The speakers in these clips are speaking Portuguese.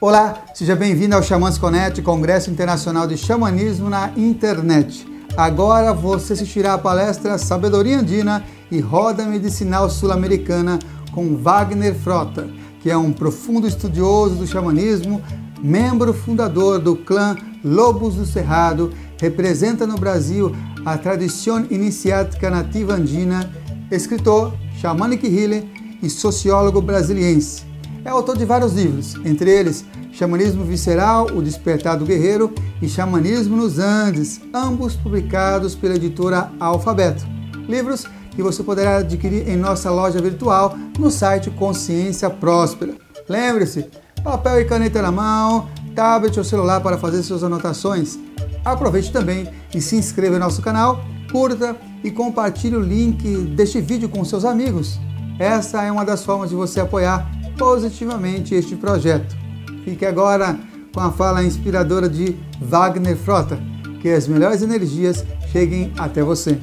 Olá, seja bem-vindo ao Xamãs Connect, Congresso Internacional de Xamanismo na Internet. Agora você assistirá a palestra Sabedoria Andina e Roda Medicinal Sul-Americana com Wagner Frota, que é um profundo estudioso do xamanismo, membro fundador do clã Lobos do Cerrado, representa no Brasil a tradição iniciática nativa andina, escritor, shamanic healer e sociólogo brasiliense. É autor de vários livros, entre eles Xamanismo Visceral, O Despertar do Guerreiro e Xamanismo nos Andes, ambos publicados pela editora Alfabeto. Livros que você poderá adquirir em nossa loja virtual no site Consciência Próspera. Lembre-se, papel e caneta na mão, tablet ou celular para fazer suas anotações. Aproveite também e se inscreva no nosso canal, curta e compartilhe o link deste vídeo com seus amigos. Essa é uma das formas de você apoiar positivamente este projeto. Fique agora com a fala inspiradora de Wagner Frota. Que as melhores energias cheguem até você.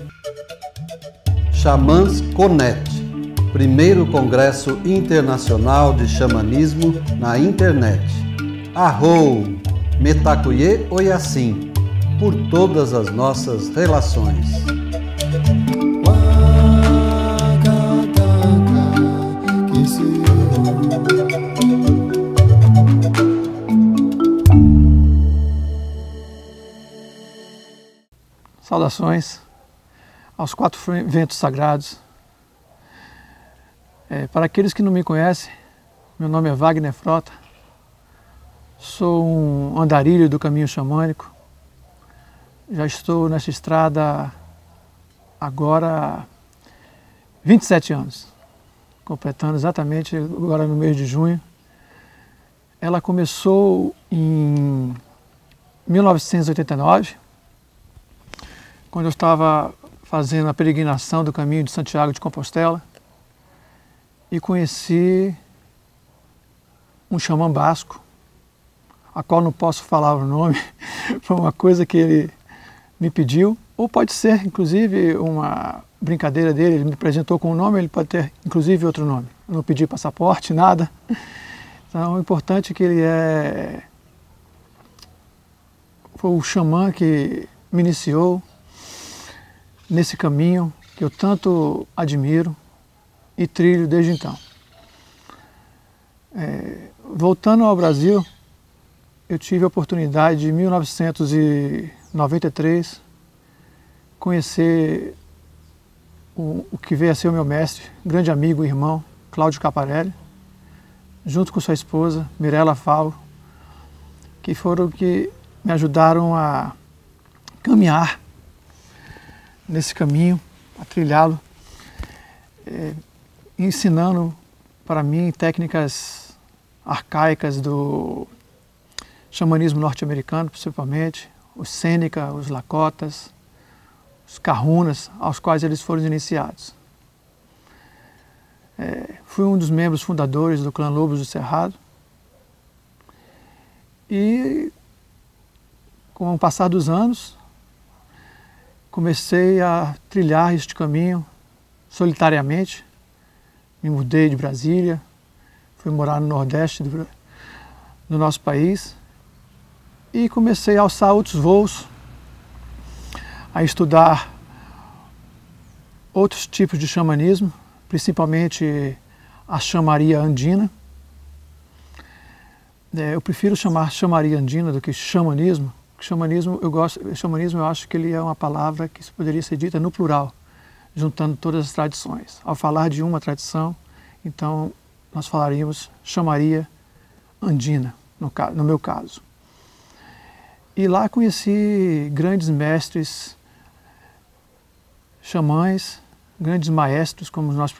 Xamãs Connect, primeiro Congresso Internacional de Xamanismo na Internet. Arrou, Metacuye Oyassim, por todas as nossas relações. Saudações aos 4 ventos sagrados. Para aqueles que não me conhecem, meu nome é Wagner Frota, sou um andarilho do caminho xamânico. Já estou nessa estrada agora 27 anos, completando exatamente agora no mês de junho. Ela começou em 1989, quando eu estava fazendo a peregrinação do caminho de Santiago de Compostela e conheci um xamã basco, a qual não posso falar o nome, foi uma coisa que ele me pediu, ou pode ser inclusive uma brincadeira dele, ele me apresentou com um nome, ele pode ter inclusive outro nome, eu não pedi passaporte, nada. Então o importante é que ele foi o xamã que me iniciou nesse caminho que eu tanto admiro e trilho desde então. Voltando ao Brasil, eu tive a oportunidade em 1993 conhecer o que veio a ser o meu mestre, grande amigo e irmão, Cláudio Caparelli, junto com sua esposa, Mirella Favo, que foram que me ajudaram a caminhar nesse caminho, a trilhá-lo, ensinando para mim técnicas arcaicas do xamanismo norte-americano, principalmente, os Sêneca, os Lakotas, os Kahunas, aos quais eles foram iniciados. Fui um dos membros fundadores do clã Lobos do Cerrado e, com o passar dos anos, comecei a trilhar este caminho solitariamente. Me mudei de Brasília, fui morar no Nordeste do nosso país e comecei a alçar outros voos, a estudar outros tipos de xamanismo, principalmente a chamaria andina. Eu prefiro chamar chamaria andina do que xamanismo. Xamanismo eu acho que ele é uma palavra que poderia ser dita no plural, juntando todas as tradições. Ao falar de uma tradição, então nós falaríamos chamaria andina, no meu caso. E lá conheci grandes mestres xamães, grandes maestros, como nós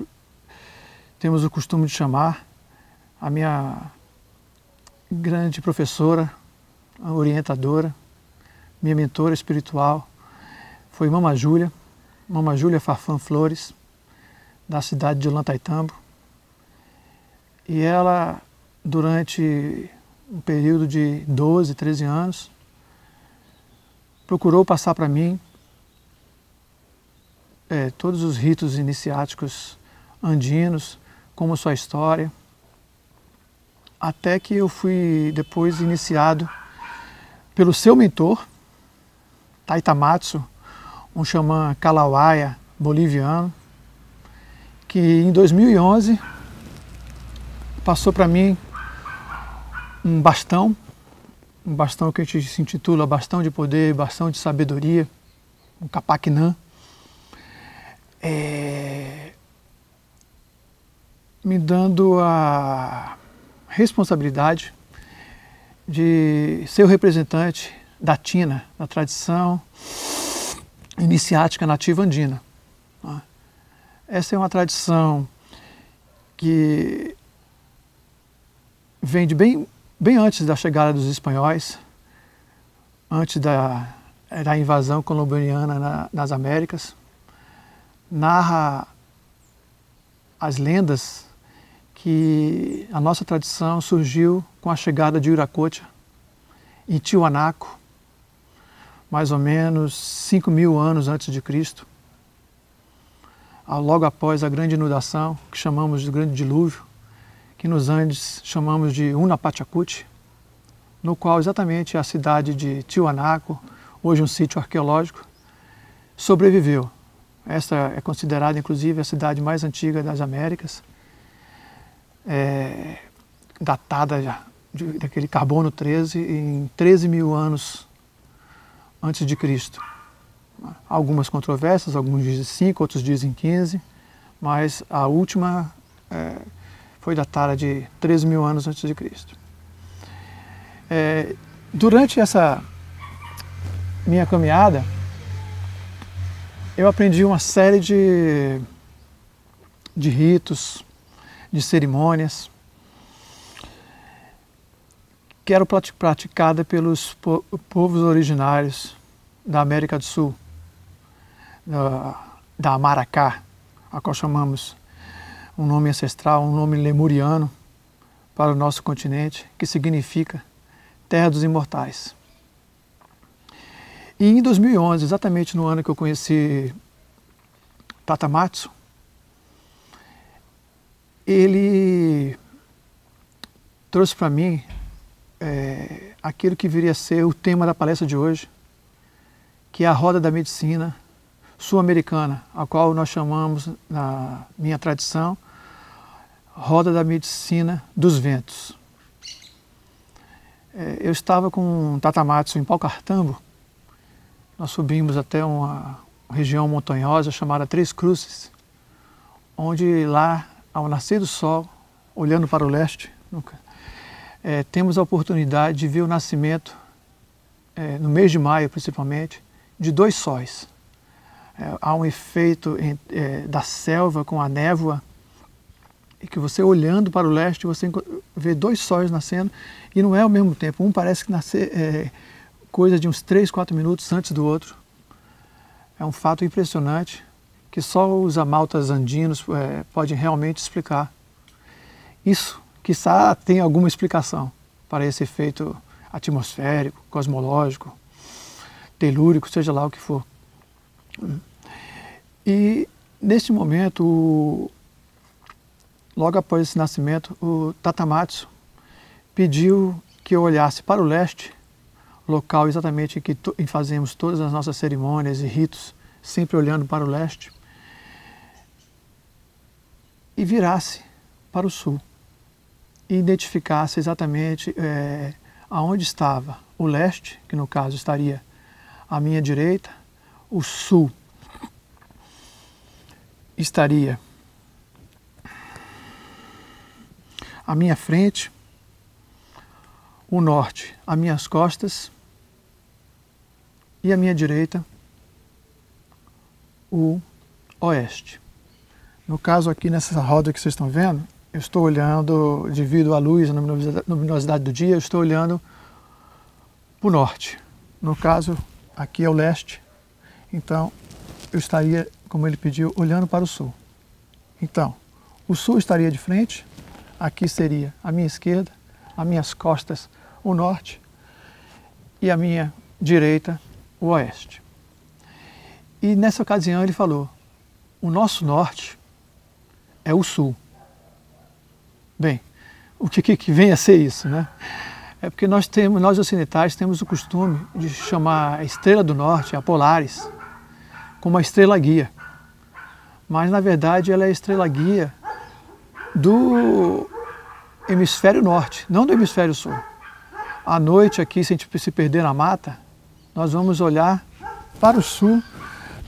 temos o costume de chamar. A minha grande professora, a orientadora, minha mentora espiritual foi Mama Júlia Farfã Flores, da cidade de Ollantaytambo. E ela, durante um período de 12, 13 anos, procurou passar para mim todos os ritos iniciáticos andinos, como sua história, até que eu fui depois iniciado pelo seu mentor, Taitamatsu, um xamã Kalawaya boliviano, que em 2011 passou para mim um bastão que a gente se intitula Bastão de Poder, Bastão de Sabedoria, um Kapaknã, me dando a responsabilidade de ser o representante da Tina, da tradição iniciática nativa andina. Essa é uma tradição que vem de bem antes da chegada dos espanhóis, antes da invasão colombiana nas Américas. Narra as lendas que a nossa tradição surgiu com a chegada de Viracocha em Tiwanaku, mais ou menos 5.000 anos antes de Cristo, logo após a grande inundação, que chamamos de grande dilúvio, que nos Andes chamamos de Unapachacuti, no qual exatamente a cidade de Tiwanaku, hoje um sítio arqueológico, sobreviveu. Esta é considerada, inclusive, a cidade mais antiga das Américas, datada daquele carbono 13 em 13.000 anos antes de Cristo. Algumas controvérsias, alguns dizem 5, outros dizem 15, mas a última foi datada de 13.000 anos antes de Cristo. Durante essa minha caminhada, eu aprendi uma série de ritos, de cerimônias, que eram praticadas pelos povos originários da América do Sul, da Amaracá, a qual chamamos um nome ancestral, um nome lemuriano para o nosso continente, que significa Terra dos Imortais. E em 2011, exatamente no ano que eu conheci Taitamatsu, ele trouxe para mim aquilo que viria a ser o tema da palestra de hoje, que é a roda da medicina sul-americana, a qual nós chamamos, na minha tradição, roda da medicina dos ventos. Eu estava com Taitamatsu em Paucartambo. Nós subimos até uma região montanhosa chamada Três Cruzes, onde lá, ao nascer do sol, olhando para o leste, temos a oportunidade de ver o nascimento, no mês de maio principalmente, de 2 sóis. Há um efeito da selva com a névoa, e que você olhando para o leste, você vê 2 sóis nascendo, e não é ao mesmo tempo. Um parece que nascer coisa de uns 3, 4 minutos antes do outro. É um fato impressionante, que só os amaltas andinos podem realmente explicar. Isso, quiçá, tem alguma explicação para esse efeito atmosférico, cosmológico, telúrico, seja lá o que for. E, neste momento, logo após esse nascimento, o Taitamatsu pediu que eu olhasse para o leste, local exatamente em que fazemos todas as nossas cerimônias e ritos, sempre olhando para o leste, e virasse para o sul, e identificasse exatamente aonde estava o leste, que no caso estaria à minha direita, o sul estaria à minha frente, o norte às minhas costas e à minha direita o oeste. No caso aqui nessa roda que vocês estão vendo, eu estou olhando, devido à luz, à luminosidade do dia, eu estou olhando para o norte. No caso, aqui é o leste, então eu estaria, como ele pediu, olhando para o sul. Então, o sul estaria de frente, aqui seria a minha esquerda, as minhas costas o norte e a minha direita o oeste. E nessa ocasião ele falou, o nosso norte é o sul. Bem, o que vem a ser isso, né? É porque nós ocidentais temos o costume de chamar a estrela do norte, a Polaris, como a estrela guia. Mas, na verdade, ela é a estrela guia do hemisfério norte, não do hemisfério sul. À noite aqui, se a gente se perder na mata, nós vamos olhar para o sul,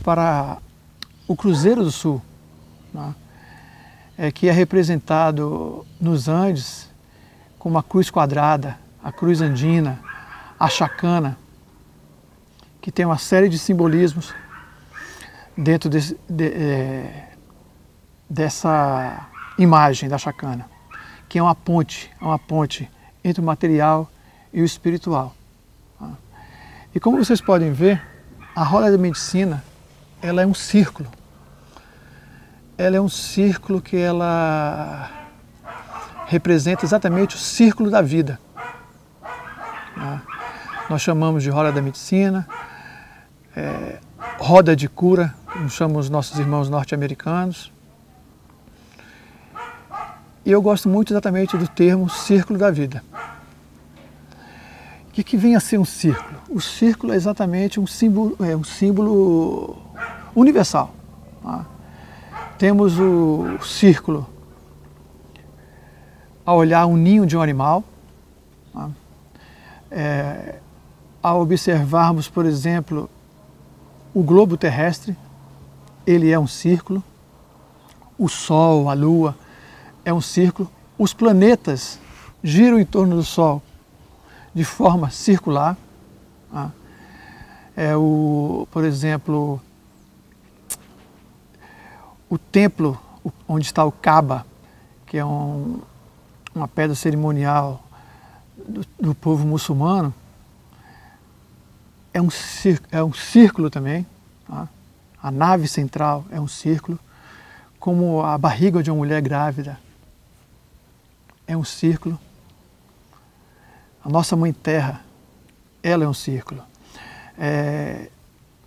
para o Cruzeiro do Sul, né? Que é representado nos Andes como a cruz quadrada, a cruz andina, a chacana, que tem uma série de simbolismos dentro dessa imagem da chacana, que é uma ponte entre o material e o espiritual. E como vocês podem ver, a roda da medicina, ela é um círculo. Ela é um círculo que ela representa exatamente o círculo da vida. Nós chamamos de roda da medicina, roda de cura, como chamam os nossos irmãos norte-americanos. E eu gosto muito exatamente do termo círculo da vida. O que vem a ser um círculo? O círculo é exatamente um símbolo universal. Tá? Temos o círculo ao olhar um ninho de um animal, tá? Ao observarmos, por exemplo, o globo terrestre, ele é um círculo, o Sol, a Lua, é um círculo, os planetas giram em torno do Sol de forma circular. Tá? Por exemplo, o templo onde está o Kaaba, que é uma pedra cerimonial do povo muçulmano, é um círculo também. Tá? A nave central é um círculo, como a barriga de uma mulher grávida é um círculo. A nossa Mãe Terra, ela é um círculo.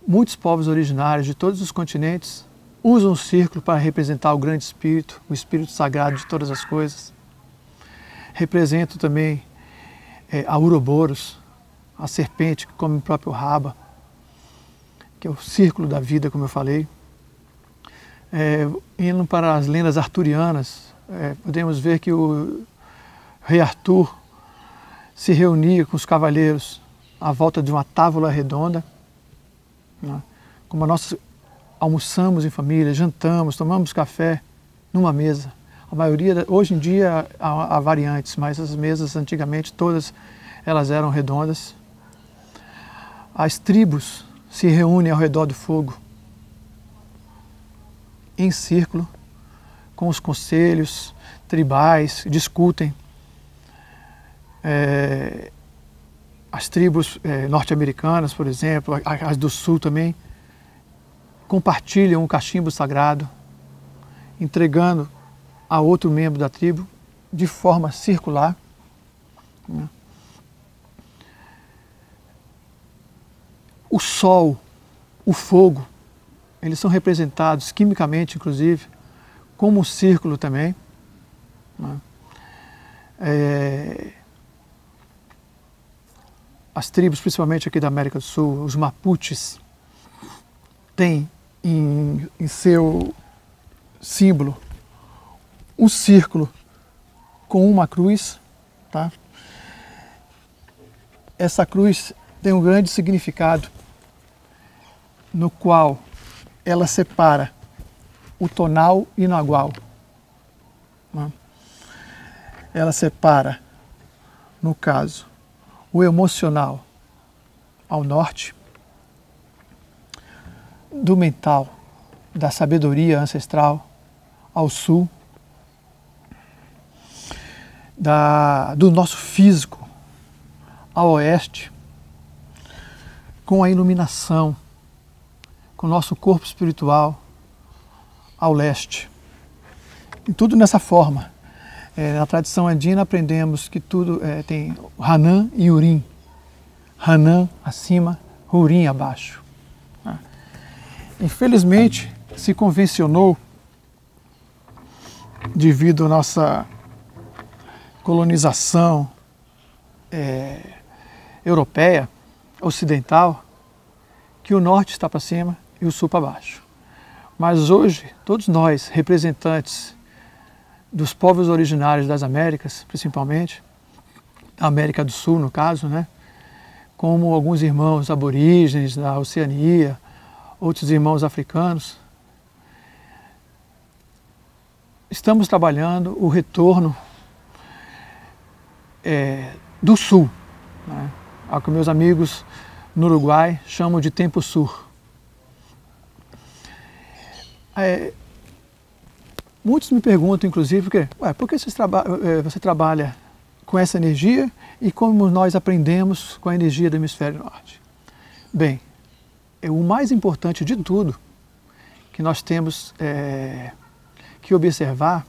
Muitos povos originários de todos os continentes usam o círculo para representar o grande espírito, o espírito sagrado de todas as coisas. Representam também a Ouroboros, a serpente que come o próprio rabo, que é o círculo da vida, como eu falei. Indo para as lendas arturianas, podemos ver que o rei Arthur se reunia com os cavaleiros à volta de uma tábua redonda, né? Como nós almoçamos em família, jantamos, tomamos café numa mesa. A maioria, hoje em dia há variantes, mas as mesas antigamente todas elas eram redondas. As tribos se reúnem ao redor do fogo, em círculo, com os conselhos tribais, discutem. As tribos norte-americanas, por exemplo, as do sul também, compartilham um cachimbo sagrado, entregando a outro membro da tribo de forma circular. O sol, o fogo, eles são representados quimicamente, inclusive, como um círculo também. As tribos, principalmente aqui da América do Sul, os Mapuches, têm em seu símbolo um círculo com uma cruz. Tá? Essa cruz tem um grande significado, no qual ela separa o tonal e o nagual. Ela separa, no caso, o emocional ao norte, do mental, da sabedoria ancestral ao sul, do nosso físico ao oeste, com a iluminação, com o nosso corpo espiritual ao leste. E tudo nessa forma. Na tradição andina aprendemos que tudo tem Hanan e Urim. Hanan acima, Urim abaixo. Infelizmente, se convencionou, devido à nossa colonização europeia, ocidental, que o norte está para cima e o sul para baixo. Mas hoje, todos nós, representantes dos povos originários das Américas, principalmente, a América do Sul, no caso, né? Como alguns irmãos aborígenes da Oceania, outros irmãos africanos, estamos trabalhando o retorno do Sul, né? Ao que meus amigos no Uruguai chamam de Tempo Sur. Muitos me perguntam, inclusive, por que você trabalha com essa energia e como nós aprendemos com a energia do hemisfério norte? Bem, o mais importante de tudo que nós temos que observar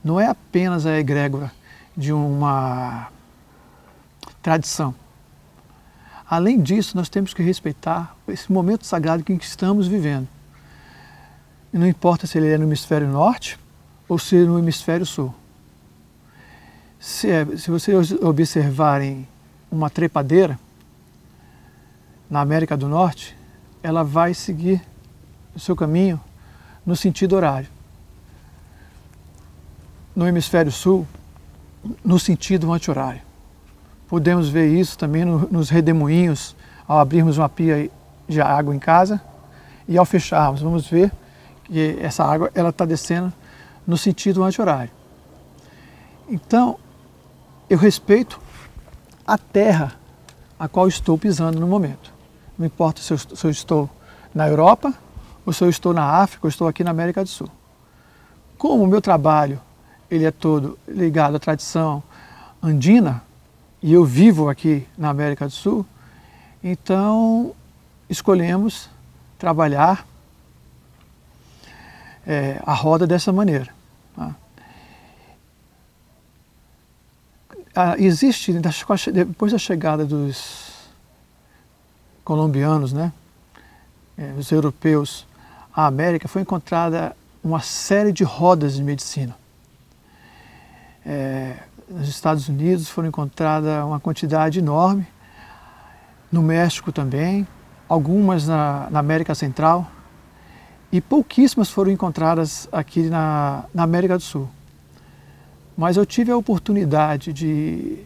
não é apenas a egrégora de uma tradição. Além disso, nós temos que respeitar esse momento sagrado que estamos vivendo. E não importa se ele é no hemisfério norte ou se no hemisfério sul. Se vocês observarem uma trepadeira na América do Norte, ela vai seguir o seu caminho no sentido horário. No hemisfério sul, no sentido anti-horário. Podemos ver isso também nos redemoinhos, ao abrirmos uma pia de água em casa e ao fecharmos, vamos ver que essa água está descendo no sentido anti-horário. Então, eu respeito a terra a qual estou pisando no momento. Não importa se eu estou na Europa, ou se eu estou na África, ou estou aqui na América do Sul. Como o meu trabalho ele é todo ligado à tradição andina, e eu vivo aqui na América do Sul, então escolhemos trabalhar a roda dessa maneira. Tá? Existe, depois da chegada dos colombianos, né, os europeus à América, foi encontrada uma série de rodas de medicina. Nos Estados Unidos foram encontradas uma quantidade enorme, no México também, algumas na América Central, e pouquíssimas foram encontradas aqui na América do Sul. Mas eu tive a oportunidade de,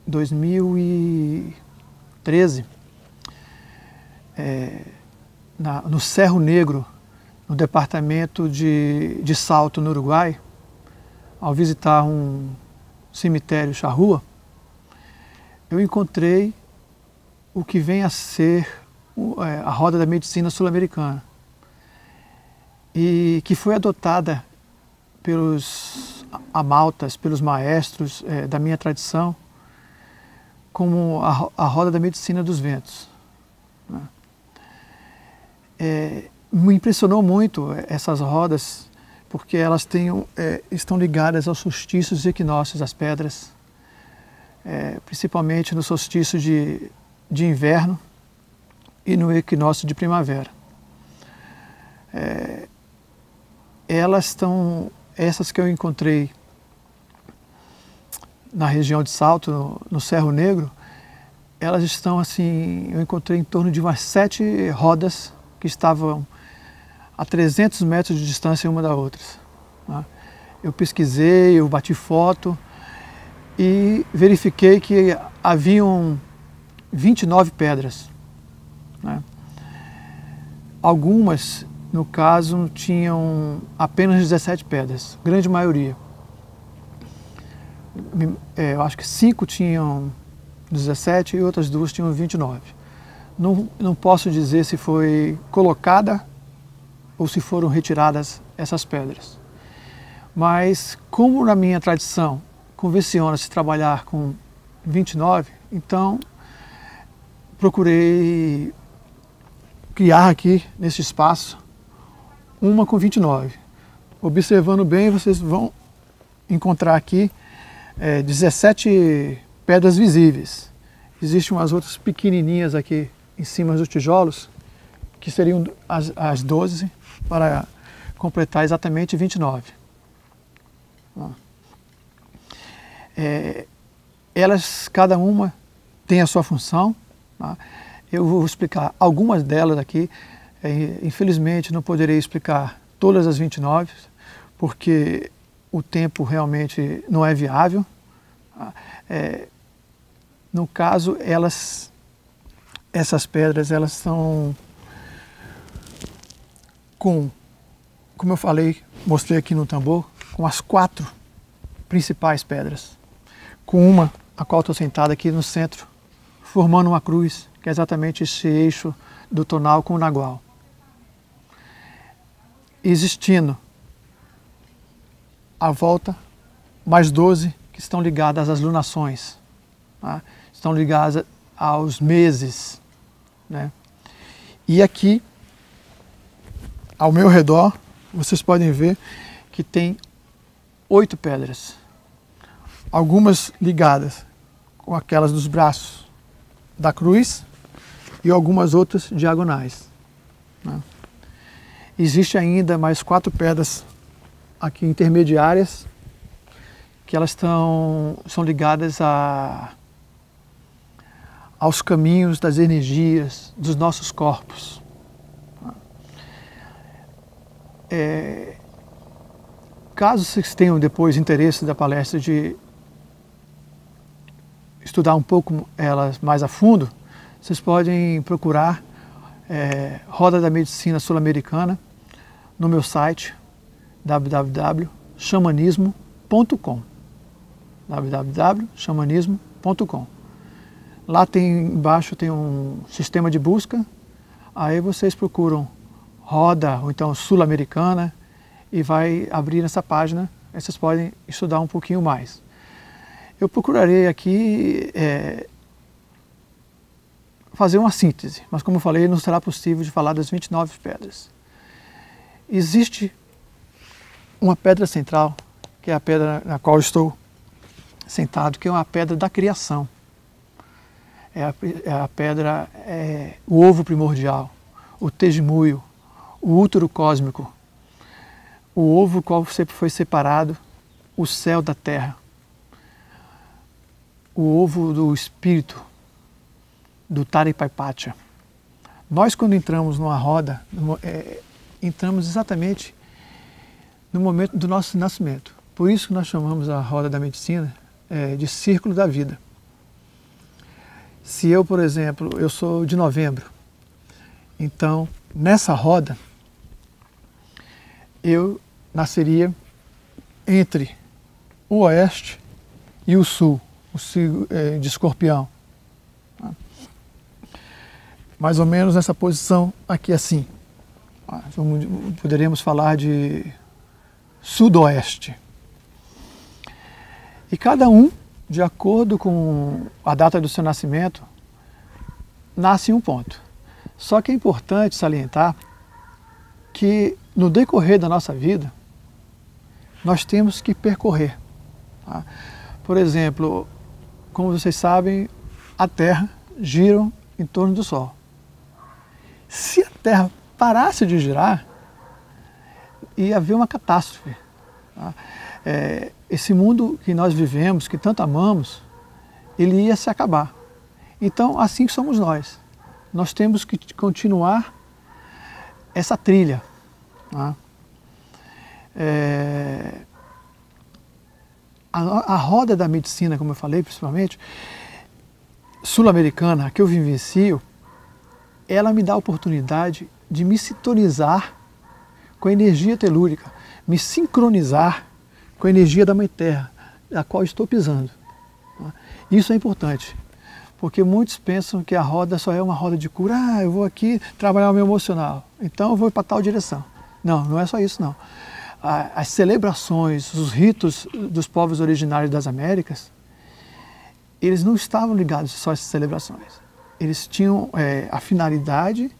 2013, no Cerro Negro, no departamento de Salto, no Uruguai, ao visitar um cemitério charrua, eu encontrei o que vem a ser a roda da medicina sul-americana, e que foi adotada pelos amaltas, pelos maestros da minha tradição, como a roda da medicina dos ventos. Me impressionou muito essas rodas, porque elas estão ligadas aos solstícios e equinócios das pedras, principalmente no solstício de inverno e no equinócio de primavera. Essas que eu encontrei na região de Salto, no Cerro Negro, elas estão assim, eu encontrei em torno de umas 7 rodas que estavam a 300 metros de distância uma da outra. Né? Eu pesquisei, eu bati foto e verifiquei que haviam 29 pedras. Né? Algumas, no caso, tinham apenas 17 pedras, grande maioria. Eu acho que 5 tinham 17 e outras 2 tinham 29. Não posso dizer se foi colocada ou se foram retiradas essas pedras. Mas, como na minha tradição convenciona-se trabalhar com 29, então procurei criar aqui, nesse espaço, uma com 29. Observando bem, vocês vão encontrar aqui 17 pedras visíveis. Existem umas outras pequenininhas aqui em cima dos tijolos, que seriam as 12, para completar exatamente 29. Elas, cada uma, tem a sua função. Tá? Eu vou explicar algumas delas aqui. Infelizmente, não poderei explicar todas as 29, porque o tempo realmente não é viável. Tá? No caso, essas pedras, elas são como eu falei, mostrei aqui no tambor, com as 4 principais pedras. Com uma, a qual estou sentado aqui no centro, formando uma cruz, que é exatamente esse eixo do tonal com o nagual. Existindo à volta mais 12 que estão ligadas às lunações, tá? Estão ligadas aos meses, né? E aqui, ao meu redor, vocês podem ver que tem 8 pedras, algumas ligadas com aquelas dos braços da cruz e algumas outras diagonais, né? Existe ainda mais 4 pedras aqui intermediárias, que elas são ligadas aos caminhos das energias dos nossos corpos. Caso vocês tenham depois interesse da palestra de estudar um pouco elas mais a fundo, vocês podem procurar Roda da Medicina Sul-Americana no meu site www.xamanismo.com www.xamanismo.com. Lá embaixo tem um sistema de busca, aí vocês procuram Roda ou então Sul-Americana e vai abrir essa página, aí vocês podem estudar um pouquinho mais. Eu procurarei aqui fazer uma síntese, mas como eu falei, não será possível de falar das 29 pedras. Existe uma pedra central, que é a pedra na qual estou sentado, que é uma pedra da criação. É a pedra, o ovo primordial, o tejimuio, o útero cósmico, o ovo qual foi separado, o céu da terra, o ovo do espírito, do Taripaipacha. Nós, quando entramos numa roda, entramos exatamente no momento do nosso nascimento. Por isso que nós chamamos a roda da medicina de círculo da vida. Se eu, por exemplo, eu sou de novembro, então nessa roda eu nasceria entre o oeste e o sul, o signo de Escorpião. Mais ou menos nessa posição aqui assim. Poderíamos falar de sudoeste. E cada um, de acordo com a data do seu nascimento, nasce em um ponto. Só que é importante salientar que no decorrer da nossa vida, nós temos que percorrer. Tá? Por exemplo, como vocês sabem, a Terra gira em torno do Sol. Se a Terra parasse de girar, ia haver uma catástrofe. Tá? Esse mundo que nós vivemos, que tanto amamos, ele ia se acabar. Então, assim somos nós. Nós temos que continuar essa trilha. Tá? A roda da medicina, como eu falei, principalmente, sul-americana, que eu vivencio, ela me dá a oportunidade de me sintonizar com a energia telúrica, me sincronizar com a energia da Mãe Terra, a qual estou pisando. Isso é importante, porque muitos pensam que a roda só é uma roda de cura. Eu vou aqui trabalhar o meu emocional, então eu vou para tal direção. Não, não é só isso não. As celebrações, os ritos dos povos originários das Américas, eles não estavam ligados só a essas celebrações. Eles tinham a finalidade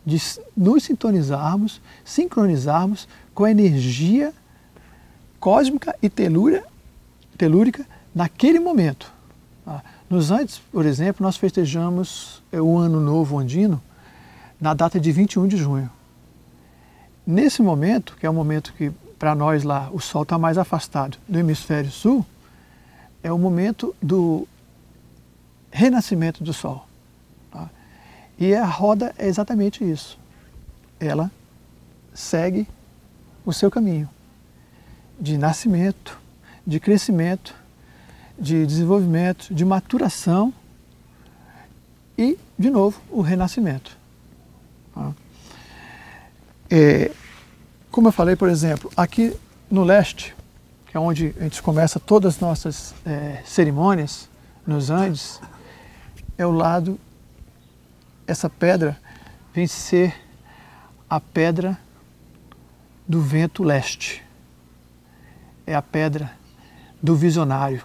de nos sintonizarmos, sincronizarmos com a energia cósmica e telúrica naquele momento. Nos Andes, por exemplo, nós festejamos o Ano Novo Andino na data de 21 de junho. Nesse momento, que é o momento que para nós lá o Sol está mais afastado do hemisfério sul, é o momento do renascimento do Sol. Tá? E a roda é exatamente isso. Ela segue o seu caminho de nascimento, de crescimento, de desenvolvimento, de maturação e, de novo, o renascimento. Tá? Como eu falei, por exemplo, aqui no leste, que é onde a gente começa todas as nossas cerimônias, nos Andes, é o lado, essa pedra vem ser a pedra do vento leste. É a pedra do visionário.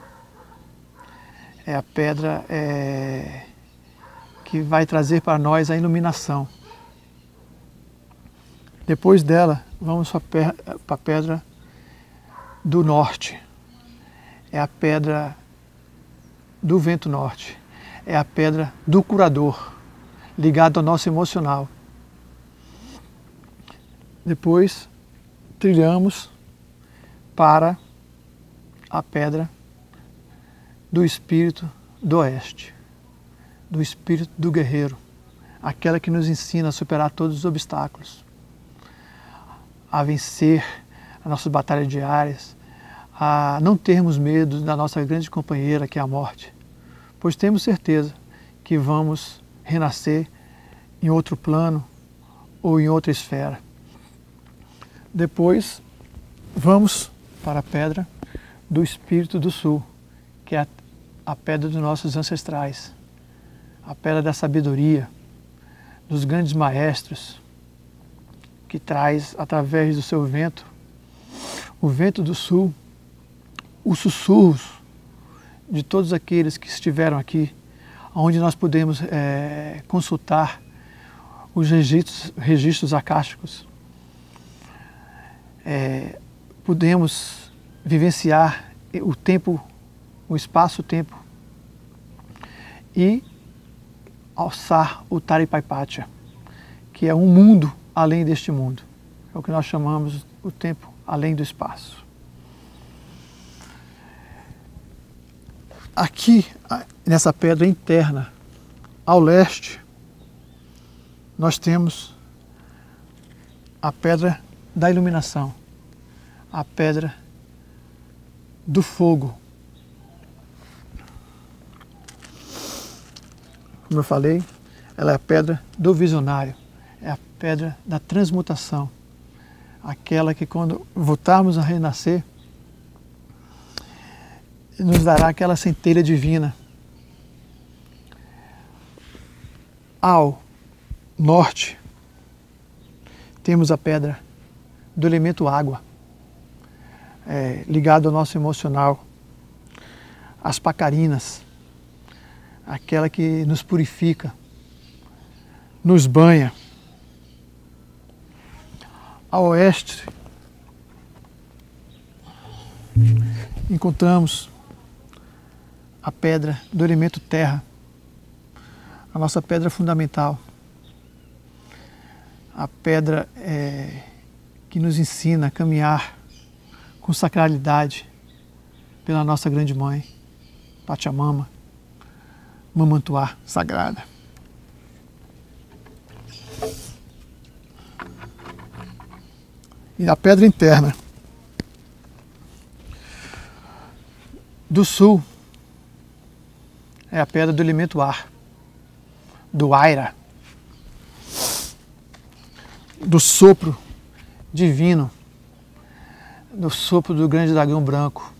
É a pedra que vai trazer para nós a iluminação. Depois dela, vamos para a pedra do norte. É a pedra do vento norte. É a pedra do curador, ligado ao nosso emocional. Depois, trilhamos para a pedra do espírito do oeste, do espírito do guerreiro, aquela que nos ensina a superar todos os obstáculos, a vencer as nossas batalhas diárias, a não termos medo da nossa grande companheira, que é a morte, pois temos certeza que vamos renascer em outro plano ou em outra esfera. Depois, vamos para a pedra do Espírito do Sul, que é a pedra dos nossos ancestrais, a pedra da sabedoria, dos grandes maestros, que traz, através do seu vento, o vento do Sul, os sussurros de todos aqueles que estiveram aqui, onde nós podemos consultar os registros acásticos. Podemos vivenciar o tempo, o espaço-tempo e alçar o Taripaipacha, que é um mundo além deste mundo. É o que nós chamamos o tempo além do espaço. Aqui, nessa pedra interna, ao leste, nós temos a pedra da iluminação, a pedra do fogo. Como eu falei, ela é a pedra do visionário, é a pedra da transmutação, aquela que quando voltarmos a renascer, nos dará aquela centelha divina. Ao norte, temos a pedra do elemento água, ligado ao nosso emocional, as pacarinas, aquela que nos purifica, nos banha. Ao oeste, encontramos a pedra do elemento terra, a nossa pedra fundamental, a pedra que nos ensina a caminhar com sacralidade pela nossa grande mãe, Pachamama, Mamantuá sagrada. E a pedra interna do sul é a pedra do elemento ar, do Aira, do sopro divino, do sopro do grande dragão branco,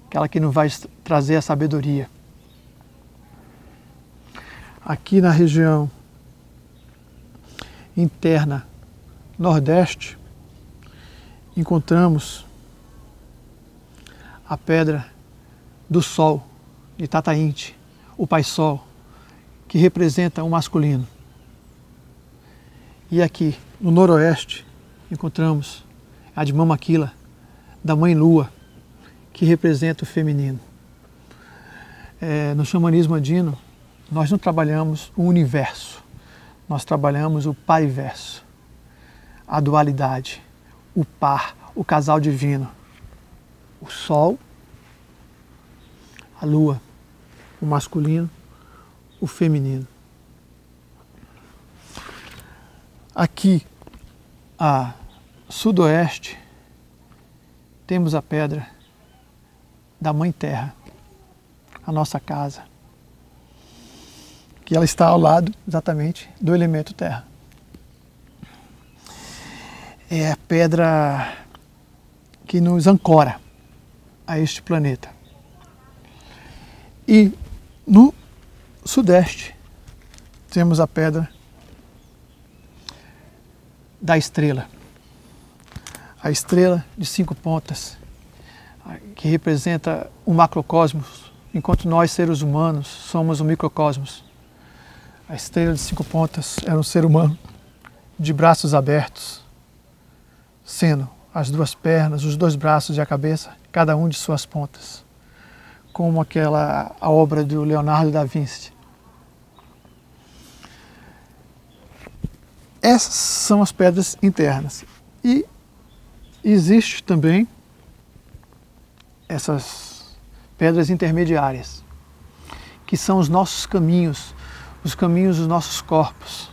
aquela que nos vai trazer a sabedoria. Aqui na região interna nordeste, encontramos a pedra do Sol, de Tata Inti, o Pai Sol, que representa o masculino. E aqui, no noroeste, encontramos a de Mamaquila, da Mãe Lua, que representa o feminino. No xamanismo andino, nós não trabalhamos o universo, nós trabalhamos o pariverso, a dualidade, o par, o casal divino, o Sol a lua, o masculino, o feminino. Aqui, a sudoeste, temos a pedra da Mãe Terra, a nossa casa, que ela está ao lado, exatamente, do elemento terra. É a pedra que nos ancora a este planeta. E no sudeste temos a pedra da estrela. A estrela de 5 pontas, que representa o macrocosmos, enquanto nós, seres humanos, somos o microcosmos. A estrela de 5 pontas era um ser humano de braços abertos, sendo as 2 pernas, os 2 braços e a cabeça, cada um de suas pontas, como a obra do Leonardo da Vinci. Essas são as pedras internas. E existe também essas pedras intermediárias, que são os nossos caminhos, os caminhos dos nossos corpos.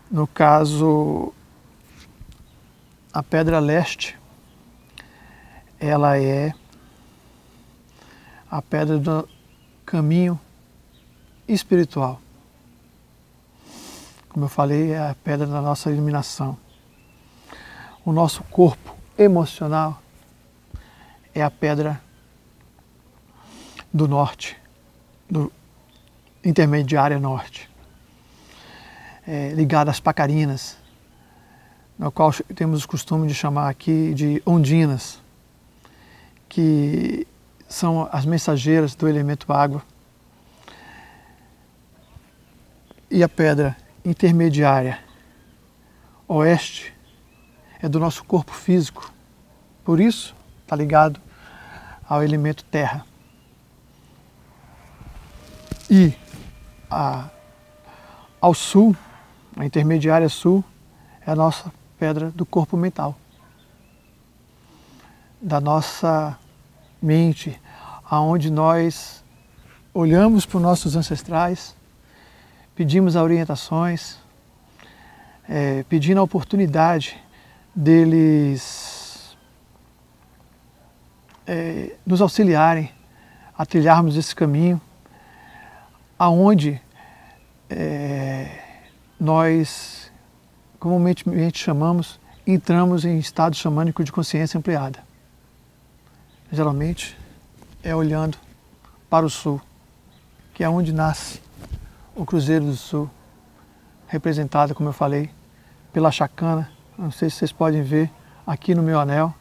No caso, a pedra leste, ela é a pedra do caminho espiritual. Como eu falei, é a pedra da nossa iluminação. O nosso corpo emocional é a pedra do norte, do intermediária norte, ligada às pacarinas, no qual temos o costume de chamar aqui de ondinas, que são as mensageiras do elemento água. E a pedra intermediária oeste é do nosso corpo físico, por isso está ligado ao elemento terra. E ao sul, a intermediária sul, é a nossa pedra do corpo mental, da nossa mente, aonde nós olhamos para os nossos ancestrais, pedimos orientações, pedindo a oportunidade deles nos auxiliarem a trilharmos esse caminho, aonde nós, comumente chamamos, entramos em estado xamânico de consciência ampliada. Geralmente é olhando para o sul, que é onde nasce o Cruzeiro do Sul, representada, como eu falei, pela chacana. Não sei se vocês podem ver aqui no meu anel.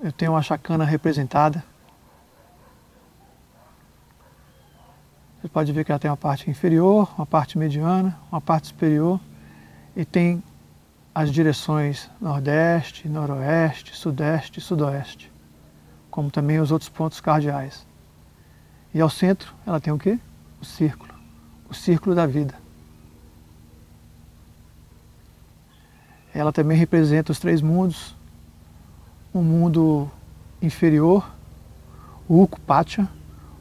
Eu tenho uma chacana representada. Você pode ver que ela tem uma parte inferior, uma parte mediana, uma parte superior e tem as direções nordeste, noroeste, sudeste e sudoeste, como também os outros pontos cardeais. E ao centro ela tem o quê? O círculo da vida. Ela também representa os 3 mundos, o mundo inferior, o Ukupatya,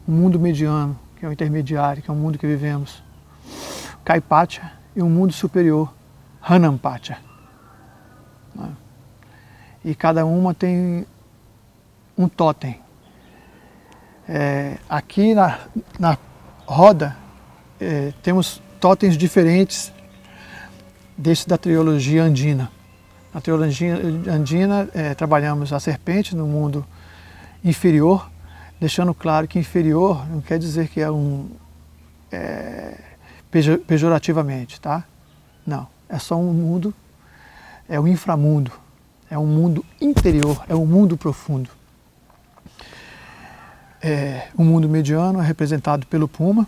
o mundo mediano, que é o intermediário, que é o mundo que vivemos, Kaipatya, e o mundo superior, Hanampatya. E cada uma tem um totem. Aqui na roda temos totens diferentes desse da trilogia andina. Na trilogia andina trabalhamos a serpente no mundo inferior, deixando claro que inferior não quer dizer que pejorativamente, tá? Não, é só um mundo, é o inframundo, é um mundo interior, é um mundo profundo. O mundo mediano é representado pelo puma,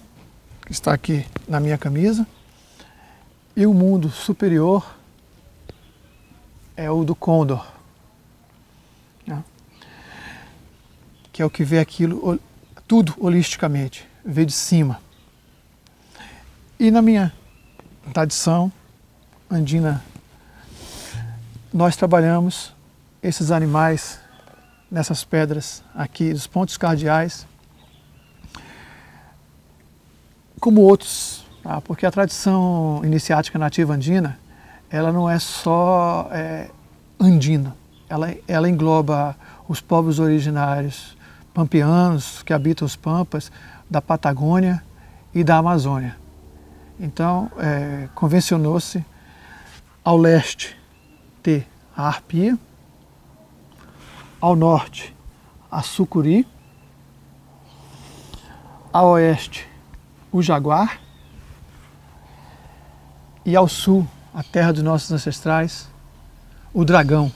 que está aqui na minha camisa, e o mundo superior é o do Condor, né? Que é o que vê aquilo, tudo holisticamente, vê de cima. E na minha tradição andina, nós trabalhamos esses animais nessas pedras aqui, dos pontos cardeais, como outros, tá? Porque a tradição iniciática nativa andina, ela não é só andina, ela engloba os povos originários pampeanos que habitam os pampas da Patagônia e da Amazônia. Então, convencionou-se ao leste ter a arpia, ao norte a sucuri, ao oeste o jaguar e ao sul, a terra dos nossos ancestrais, o dragão,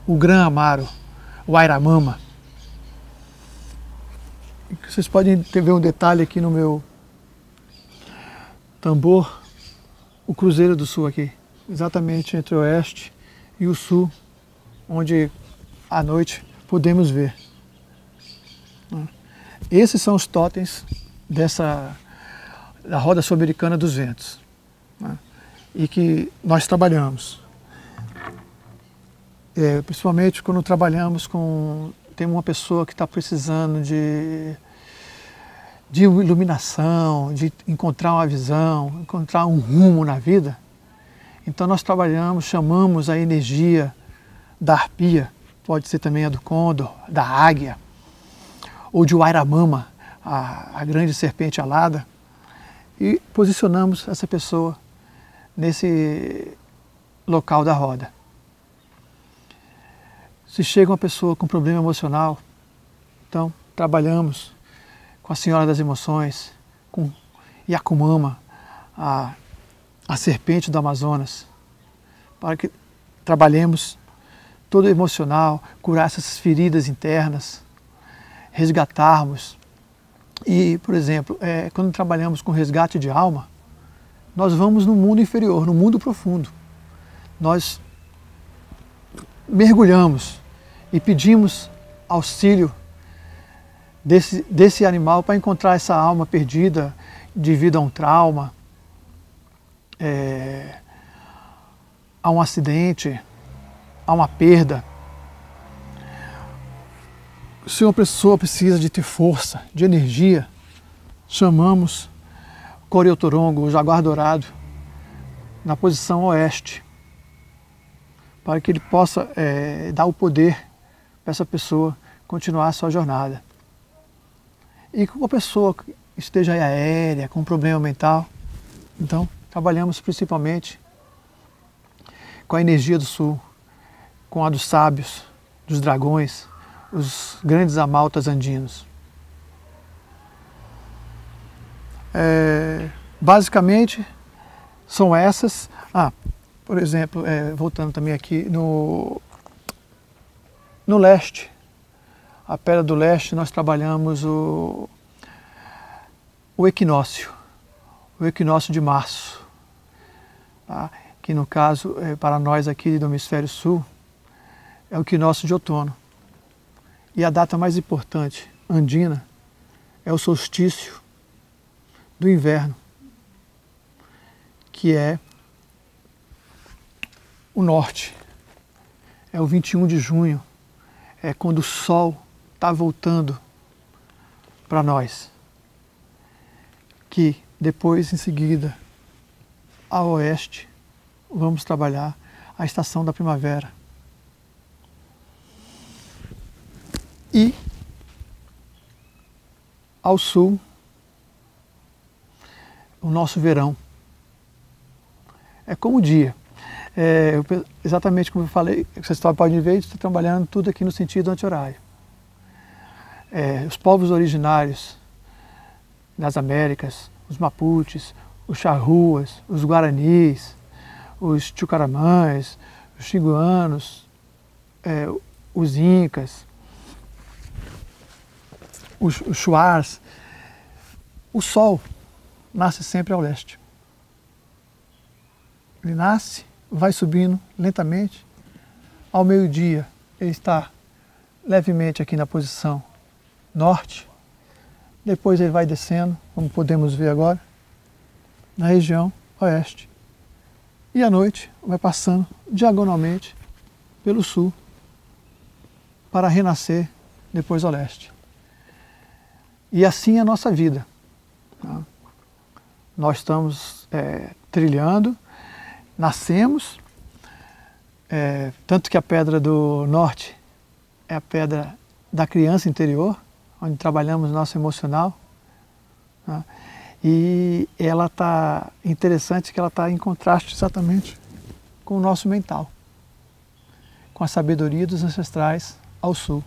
o grã-amaro, o airamama. Vocês podem ver um detalhe aqui no meu tambor, o Cruzeiro do Sul aqui, exatamente entre o oeste e o sul, onde à noite podemos ver. Esses são os totens da roda sul-americana dos ventos, né? E que nós trabalhamos. Principalmente quando trabalhamos tem uma pessoa que está precisando de iluminação, de encontrar uma visão, encontrar um rumo na vida. Então nós chamamos a energia da arpia, pode ser também a do côndor, da águia, ou de Airamama, a grande serpente alada, e posicionamos essa pessoa nesse local da roda. Se chega uma pessoa com problema emocional, então trabalhamos com a Senhora das Emoções, com Yakumama, a serpente do Amazonas, para que trabalhemos todo o emocional, curar essas feridas internas, resgatarmos. E, por exemplo, quando trabalhamos com resgate de alma, nós vamos no mundo inferior, no mundo profundo. Nós mergulhamos e pedimos auxílio desse animal para encontrar essa alma perdida devido a um trauma, a um acidente, a uma perda. Se uma pessoa precisa de ter força, de energia, chamamos Coriotorongo, o jaguar dourado, na posição oeste, para que ele possa dar o poder para essa pessoa continuar a sua jornada. E com uma pessoa que esteja aérea, com problema mental, então trabalhamos principalmente com a energia do sul, com a dos sábios, dos dragões, os grandes amaltas andinos. Basicamente são essas. Por exemplo, voltando também aqui no leste, a pedra do leste, nós trabalhamos o equinócio de março, tá? Que no caso, para nós aqui do hemisfério sul, é o equinócio de outono. E a data mais importante, andina, é o solstício do inverno, que é o norte. É o 21 de junho, é quando o sol está voltando para nós. Que depois, em seguida, a oeste, vamos trabalhar a estação da primavera. E ao sul, o nosso verão. É como o dia. Exatamente como eu falei, vocês podem ver, estou trabalhando tudo aqui no sentido anti-horário. Os povos originários das Américas, os Mapuches, os Charruas, os Guaranis, os Chucaramães, os Xinguanos, os Incas, os Shuars. O sol nasce sempre ao leste. Ele nasce, vai subindo lentamente. Ao meio-dia, ele está levemente aqui na posição norte. Depois ele vai descendo, como podemos ver agora, na região oeste. E à noite vai passando diagonalmente pelo sul, para renascer depois ao leste. E assim é a nossa vida. Tá? Nós estamos trilhando, nascemos, tanto que a pedra do norte é a pedra da criança interior, onde trabalhamos nosso emocional. Tá? E ela está interessante que ela está em contraste exatamente com o nosso mental, com a sabedoria dos ancestrais ao sul.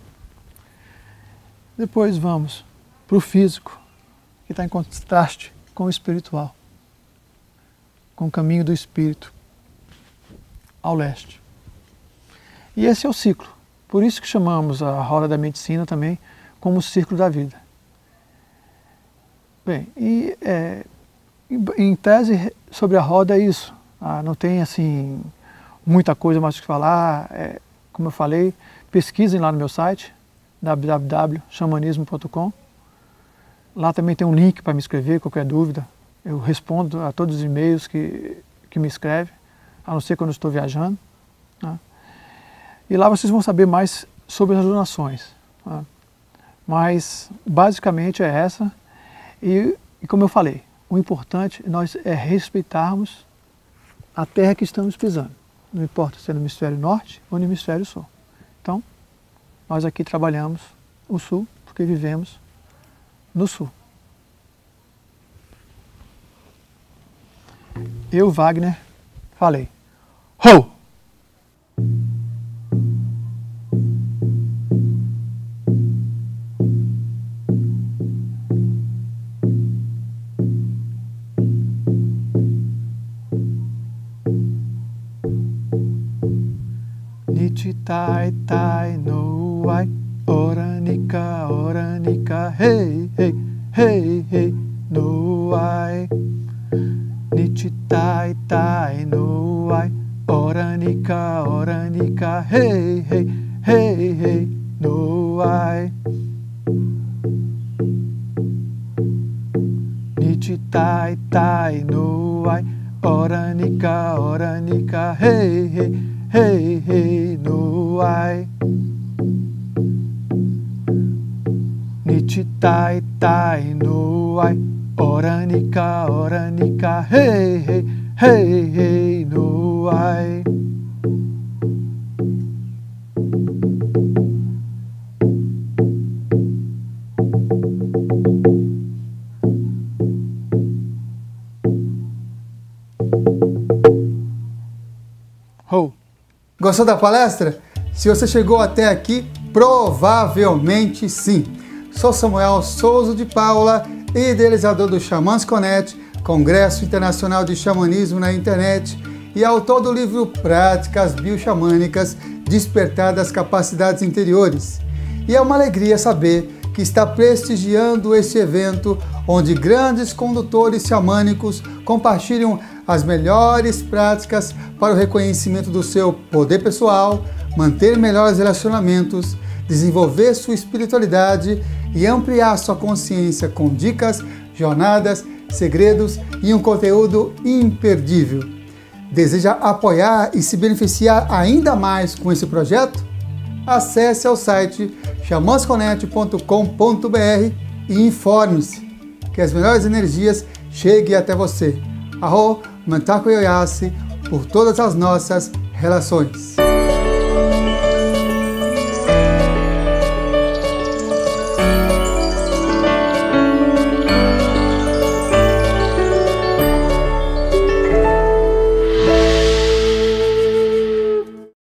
Depois vamos para o físico, que está em contraste com o espiritual, com o caminho do espírito ao leste. E esse é o ciclo. Por isso que chamamos a roda da medicina também como o ciclo da vida. Bem, e em tese sobre a roda é isso. Não tem assim muita coisa mais que falar. Como eu falei, pesquisem lá no meu site, www.xamanismo.com. Lá também tem um link para me escrever, qualquer dúvida. Eu respondo a todos os e-mails que me escrevem, a não ser quando eu estou viajando. Tá? E lá vocês vão saber mais sobre as donações. Tá? Mas, basicamente, é essa. E como eu falei, o importante é respeitarmos a terra que estamos pisando. Não importa se é no hemisfério norte ou no hemisfério sul. Então, nós aqui trabalhamos o sul, porque vivemos no sul. Eu, Wagner, falei. Ho! Tai tai no ai, oranica, oranica, hey hey hey hey no ai. Nichi tai tai no ai, oranica, oranica, hey hey hey hey no ai. Nichi tai tai no ai, oranica, oranica, hey hey hey hey no ai. Nichi tai tai no ai, oranica, oranica, hey hey hey hey no ai. Ho! Gostou da palestra? Se você chegou até aqui, provavelmente sim. Sou Samuel Souza de Paula, idealizador do Xamãs Connect, Congresso Internacional de Xamanismo na Internet, e autor do livro Práticas Bioxamânicas, Despertar das Capacidades Interiores. E é uma alegria saber que está prestigiando este evento, onde grandes condutores xamânicos compartilham as melhores práticas para o reconhecimento do seu poder pessoal, manter melhores relacionamentos, desenvolver sua espiritualidade e ampliar sua consciência com dicas, jornadas, segredos e um conteúdo imperdível. Deseja apoiar e se beneficiar ainda mais com esse projeto? Acesse ao site xamansconnect.com.br e informe-se que as melhores energias cheguem até você. Arro, Mantaku Yoyasi, por todas as nossas relações.